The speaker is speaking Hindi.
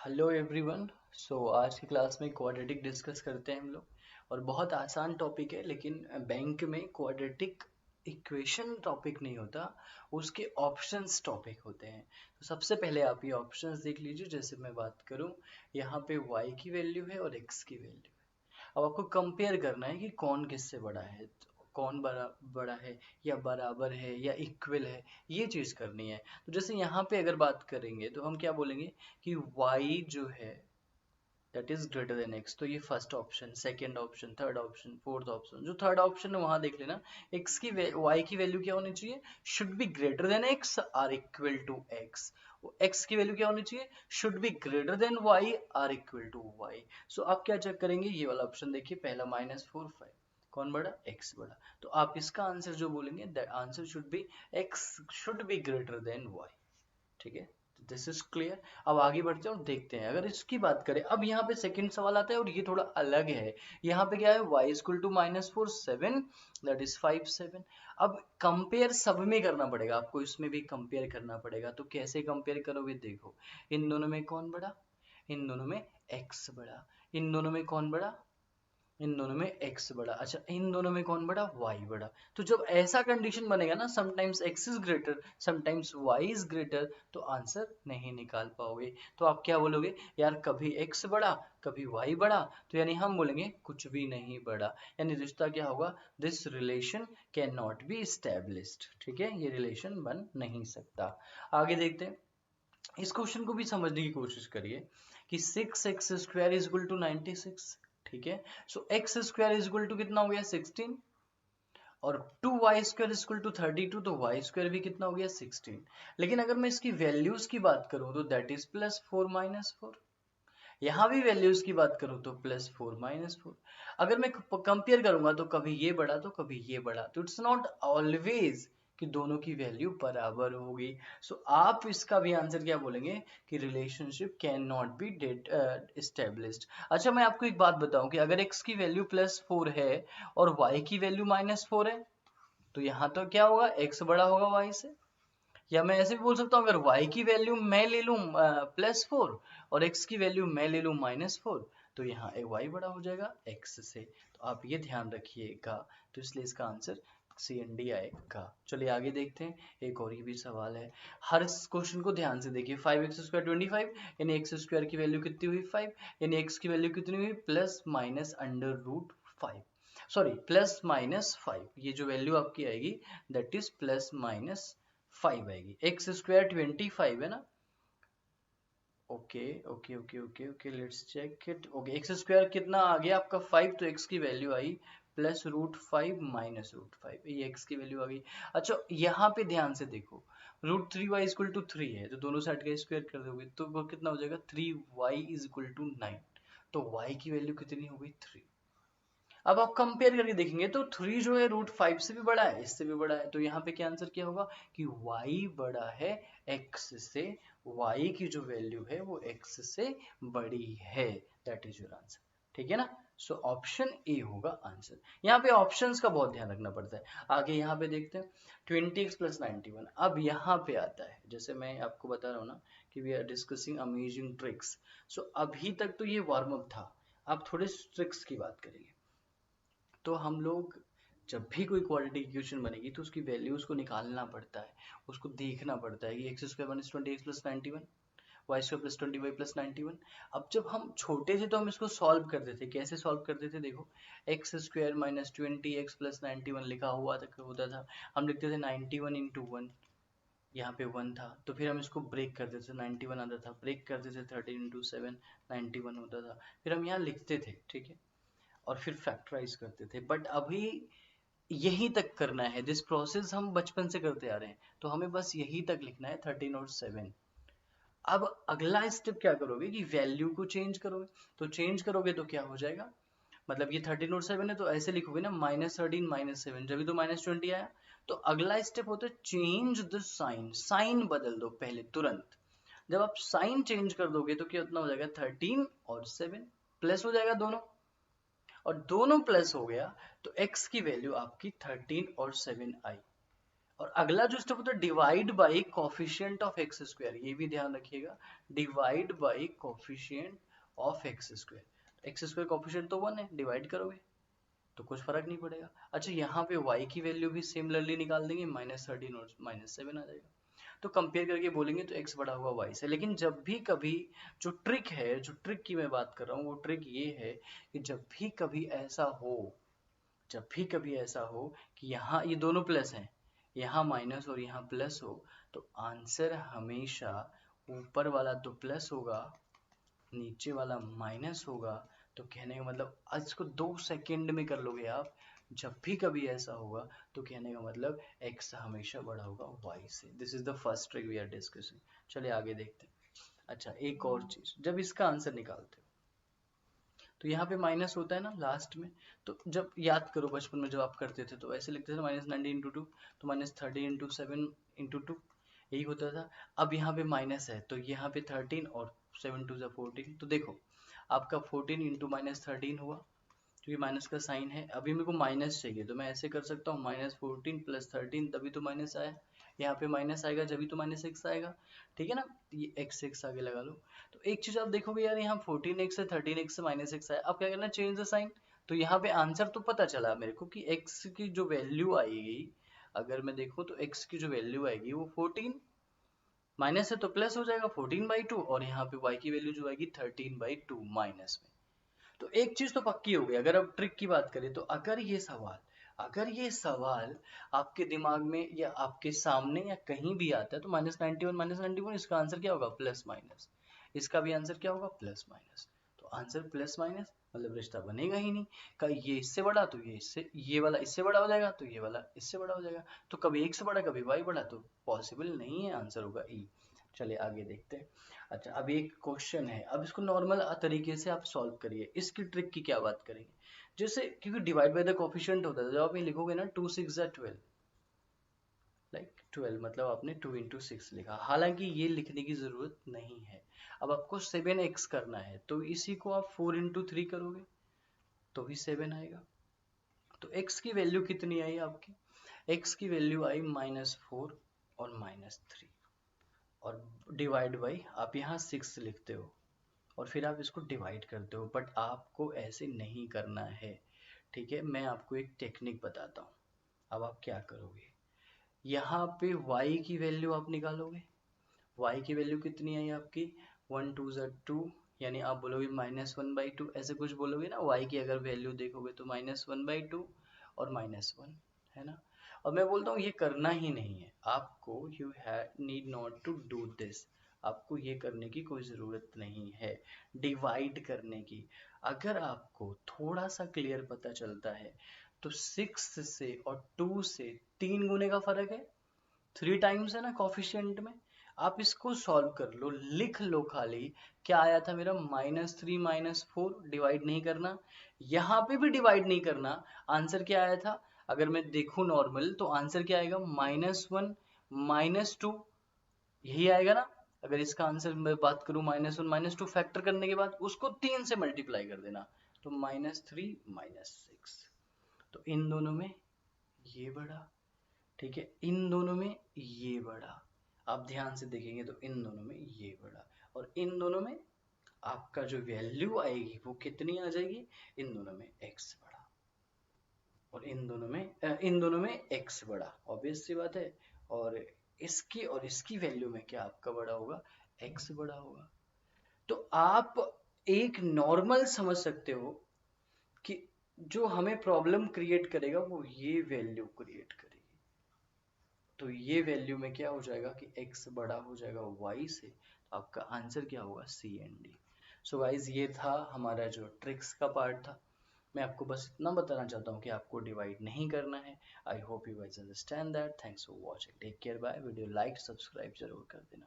Hello everyone. आज की क्लास में क्वाड्रेटिक डिस्कस करते हैं हम लोग। और बहुत आसान टॉपिक है, लेकिन बैंक में क्वाड्रेटिक इक्वेशन टॉपिक नहीं होता, उसके ऑप्शंस टॉपिक होते हैं। तो सबसे पहले आप ये ऑप्शंस देख लीजिए। जैसे मैं बात करूं, यहाँ पे y की वैल्यू है और x की वैल्यू है। अब आपको कंपेयर करना है कि कौन किससे बड़ा है, तो कौन बड़ा बड़ा है या बराबर है या इक्वल है, ये चीज़ करनी है। तो जैसे यहाँ पे अगर बात करेंगे तो हम क्या बोलेंगे कि y जो है that is greater than x। तो ये first option, second option, third option, fourth option. जो थर्ड ऑप्शन है वहां देख लेना, x की y की वैल्यू क्या होनी चाहिए, should be greater than x or equal to x। x की वैल्यू क्या होनी चाहिए, should be greater than y or equal to y। So आप क्या चेक करेंगे, ये वाला ऑप्शन देखिए, पहला -4 5, कौन बड़ा, x बड़ा। तो आप इसका आंसर जो बोलेंगे, that answer should be x should be greater than y। ठीक है, दिस इज क्लियर। अब आगे बढ़ते हैं और देखते हैं। अगर इसकी बात करें, अब यहाँ पे सेकंड सवाल आता है और ये थोड़ा अलग है। यहाँ पे क्या है, y equal to -4 7, that is 5 7। अब कंपेयर सब में करना पड़ेगा आपको, इसमें भी कंपेयर करना पड़ेगा। तो कैसे कंपेयर करोगे, देखो इन दोनों में कौन बड़ा, इन दोनों में x बड़ा, इन दोनों में कौन बड़ा, इन दोनों में x बड़ा, अच्छा इन दोनों में कौन बड़ा, y बड़ा। तो जब ऐसा कंडीशन बनेगा ना, sometimes x is greater sometimes y is greater, तो आंसर नहीं निकाल पाओगे। तो आप क्या बोलोगे, यार कभी x बड़ा कभी y बड़ा, तो यानी हम बोलेंगे कुछ भी नहीं बड़ा। यानी रिश्ता क्या होगा, this relation can not be established. ठीक है, ये रिलेशन बन नहीं सकता। आगे देखते हैं, इस क्वेश्चन को भी समझने की कोशिश करिए कि 6x² इज इक्वल टू 96। ठीक है, so x square is equal to कितना हो गया, 16। और 2y² इज इक्वल टू 32, तो y² भी कितना हो गया, 16। लेकिन अगर मैं इसकी वैल्यूज की बात करूं तो दैट इज +4 -4। यहाँ भी वैल्यूज की बात करूं तो +4 -4। अगर मैं कंपेयर करूंगा तो कभी ये बड़ा तो कभी ये बड़ा, तो इट्स नॉट ऑलवेज कि दोनों की वैल्यू बराबर होगी। सो आप इसका भी आंसर क्या बोलेंगे कि relationship can not be established. अच्छा मैं आपको एक बात बताऊं कि अगर x की वैल्यू +4 है और y की वैल्यू -4 है, तो यहाँ तो क्या होगा, x बड़ा होगा y से। या मैं ऐसे भी बोल सकता हूँ, अगर y की वैल्यू मैं ले लूँ +4 और x की वैल्यू मैं ले लूँ -4, तो यहाँ y बड़ा हो जाएगा x से। तो आप ये ध्यान रखिएगा। तो इसलिए इसका आंसर सी एंड डी आएगा। चलिए आगे देखते हैं, एक और ये भी सवाल है। हर क्वेश्चन को ध्यान से देखिए। 5x² 25, यानी x² की वैल्यू कितनी हुई, 5। यानी x की वैल्यू कितनी हुई, ±√5, सॉरी +-5। ये जो वैल्यू आपकी आएगी दैट इज +-5 आएगी। x² 25 है ना, okay okay okay okay okay, let's check it. Okay, x² कितना आ गया आपका 5, तो x की वैल्यू आई +√5 -√5, ये x की वैल्यू आ गई। अच्छा यहाँ पे ध्यान से देखो, √3y इक्वल टू 3 है, तो दोनों साइड का स्क्वायर कर दोगे तो वो कितना हो जाएगा, 3y इज इक्वल टू 9। तो y की वैल्यू कितनी हो गई, 3। अब आप कंपेयर करके देखेंगे तो 3 जो है √5 से भी बड़ा है, इससे भी बड़ा है। तो यहाँ पे क्या आंसर क्या होगा कि y बड़ा है x से, y की जो वैल्यू है वो x से बड़ी है। That is your answer. ठीक है ना, सो ऑप्शन ए होगा आंसर। यहाँ पे ऑप्शंस का बहुत ध्यान रखना पड़ता है। आगे यहाँ पे देखते हैं 20x + 91। अब यहाँ पे आता है, जैसे मैं आपको बता रहा हूँ ना कि we are discussing amazing tricks. So अभी तक तो ये वार्म अप था, अब थोड़े ट्रिक्स की बात करेंगे। तो हम लोग जब भी कोई क्वाड्रेटिक इक्वेशन बनेगी तो उसकी वैल्यूज को निकालना पड़ता है, उसको देखना पड़ता है कि x² - 20x + 91, y² + 20y + 91। अब जब हम छोटे थे तो हम इसको सॉल्व करते थे। कैसे सॉल्व करते थे, देखो x² - 20x + 91 लिखा हुआ था, होता था, हम लिखते थे 91 × 1। यहाँ पे 1 था तो फिर हम इसको ब्रेक करते थे, 91 आता था, ब्रेक करते थे 13 × 7, 91 होता था, फिर हम यहाँ लिखते थे। ठीक है, और फिर फैक्टराइज करते थे। बट अभी यहीं तक करना है, दिस प्रोसेस हम बचपन से करते आ रहे हैं, तो हमें बस यहीं तक लिखना है, 13 और 7। अब अगला स्टेप क्या करोगे कि वैल्यू को चेंज करोगे। तो चेंज करोगे तो क्या हो जाएगा, मतलब ये 13 और 7 है तो ऐसे लिखोगे ना, -13 -7, जब भी तो -20 आया। तो अगला स्टेप होता है चेंज द साइन, साइन बदल दो पहले तुरंत। जब आप साइन चेंज कर दोगे तो क्या उतना हो जाएगा, 13 और 7 प्लस हो जाएगा दोनों, और दोनों प्लस हो गया तो x की वैल्यू आपकी 13 और 7 आई। और अगला जो स्टेप होता है divide by coefficient of x square, ये भी ध्यान रखिएगा, divide by coefficient of x square. X square coefficient तो 1 है, डिवाइड करोगे तो कुछ फर्क नहीं पड़ेगा। अच्छा यहाँ पे y की वैल्यू भी सिमिलरली निकाल देंगे, -13 और -7 आ जाएगा। तो कंपेयर करके बोलेंगे तो x बड़ा होगा y से। लेकिन जब भी कभी जो ट्रिक है, जो ट्रिक की मैं बात कर रहा हूँ, वो ट्रिक ये है कि जब भी कभी ऐसा हो, जब भी कभी ऐसा हो कि यहाँ ये दोनों प्लस हैं, यहाँ माइनस और यहाँ प्लस हो, तो आंसर हमेशा ऊपर वाला तो प्लस होगा, नीचे वाला माइनस होगा। तो कहने का मतलब आज इसको 2 सेकंड में कर लोगे आप। जब भी कभी ऐसा होगा तो कहने का मतलब x हमेशा बड़ा होगा y से। This is the first trick we are discussing. चलिए आगे देखते हैं। अच्छा एक और चीज, जब इसका आंसर निकालते हो तो यहाँ पे माइनस होता है ना लास्ट में, तो जब याद करो बचपन में जब आप करते थे तो ऐसे लिखते थे -90 इंटू 2, तो -30 इंटू 7 इंटू 2, यही होता था। अब यहाँ पे माइनस है तो यहाँ पे 13 और 7 2 14, तो देखो आपका 14 इंटू -13 हुआ, क्योंकि माइनस का साइन है। अभी मेरे को माइनस चाहिए तो मैं ऐसे कर सकता हूँ -14 + 13, तभी तो माइनस आया। यहाँ पे माइनस आएगा जब भी तो -x आएगा, ठीक है ना। ये x आगे लगा लो। तो एक चीज आप देखोगे यार, यहाँ 14x से 13x से -x आया, अब क्या करना, चेंज द साइन। तो यहाँ पे आंसर तो पता चला मेरे को कि x की जो वैल्यू आएगी, अगर मैं देखूँ तो x की जो वैल्यू आएगी वो 14, माइनस है तो प्लस हो जाएगा 14/2, और यहाँ पे y की वैल्यू जो आएगी 13/2 माइनस में। तो एक चीज तो पक्की हो गई। अगर अब ट्रिक की बात करें तो अगर ये सवाल आपके दिमाग में या आपके सामने या कहीं भी आता है तो -91 इसका आंसर क्या होगा, प्लस माइनस। इसका भी आंसर क्या होगा, प्लस माइनस। तो आंसर प्लस माइनस मतलब रिश्ता बनेगा ही नहीं। कभी ये इससे बड़ा तो ये इससे, ये वाला इससे बड़ा हो जाएगा तो ये वाला इससे बड़ा हो जाएगा। तो कभी x बड़ा कभी y बड़ा, तो पॉसिबल नहीं है, आंसर होगा ई। चलिए आगे देखते हैं। अच्छा अब एक क्वेश्चन है, अब इसको नॉर्मल तरीके से आप सॉल्व करिए। इसकी ट्रिक की क्या बात करेंगे, जैसे क्योंकि डिवाइड बाय द कोफिशिएंट होता है, जब आप ये लिखोगे ना 2 6 12, लाइक 12 मतलब आपने 2 इंटू 6 लिखा, हालांकि ये लिखने की जरूरत नहीं है। अब आपको 7x करना है तो इसी को आप 4 इंटू 3 करोगे तो भी 7 आएगा। तो x की वैल्यू कितनी आई आपकी, x की वैल्यू आई -4 और -3, और डिवाइड बाई आप यहाँ 6 लिखते हो और फिर आप इसको डिवाइड करते हो, बट आपको ऐसे नहीं करना है, ठीक है। मैं आपको एक टेक्निक बताता हूँ। अब आप क्या करोगे, यहाँ पे y की वैल्यू आप निकालोगे। y की वैल्यू कितनी आई आपकी, 1 2 2, यानी आप बोलोगे -1/2, ऐसे कुछ बोलोगे ना। y की अगर वैल्यू देखोगे तो -1/2 और -1, है ना। और मैं बोलता हूँ ये करना ही नहीं है आपको, you need not to do this. आपको ये करने की कोई ज़रूरत नहीं है, डिवाइड करने की। अगर आपको थोड़ा सा क्लियर पता चलता है तो 6 से और 2 से 3 गुने का फर्क है, 3 टाइम्स है ना कोफिशिएंट में। आप इसको सॉल्व कर लो, लिख लो खाली। क्या आया था मेरा, -3 -4, डिवाइड नहीं करना, यहाँ पे भी डिवाइड नहीं करना। आंसर क्या आया था, अगर मैं देखूं नॉर्मल तो आंसर क्या आएगा, -1 -2, यही आएगा ना। अगर इसका आंसर मैं बात करूं -1 -2 फैक्टर करने के बाद उसको 3 से मल्टीप्लाई कर देना, तो -3 -6। तो इन दोनों में ये बढ़ा, ठीक है, इन दोनों में ये बढ़ा। आप ध्यान से देखेंगे तो इन दोनों में ये बढ़ा, और इन दोनों में आपका जो वैल्यू आएगी वो कितनी आ जाएगी, इन दोनों में x बढ़ा, और इन दोनों में x बढ़ा, ऑब्वियस सी बात है। और इसकी वैल्यू में क्या आपका बड़ा होगा, x बड़ा होगा। तो आप एक नॉर्मल समझ सकते हो कि जो हमें प्रॉब्लम क्रिएट करेगा वो ये वैल्यू क्रिएट करेगी। तो ये वैल्यू में क्या हो जाएगा कि x बड़ा हो जाएगा y से, तो आपका आंसर क्या होगा, सी एंड डी। सो गाइज ये था हमारा जो ट्रिक्स का पार्ट था। मैं आपको बस इतना बताना चाहता हूँ कि आपको डिवाइड नहीं करना है। I hope you guys understand that. Thanks for watching, take care, bye. Video like subscribe जरूर कर देना।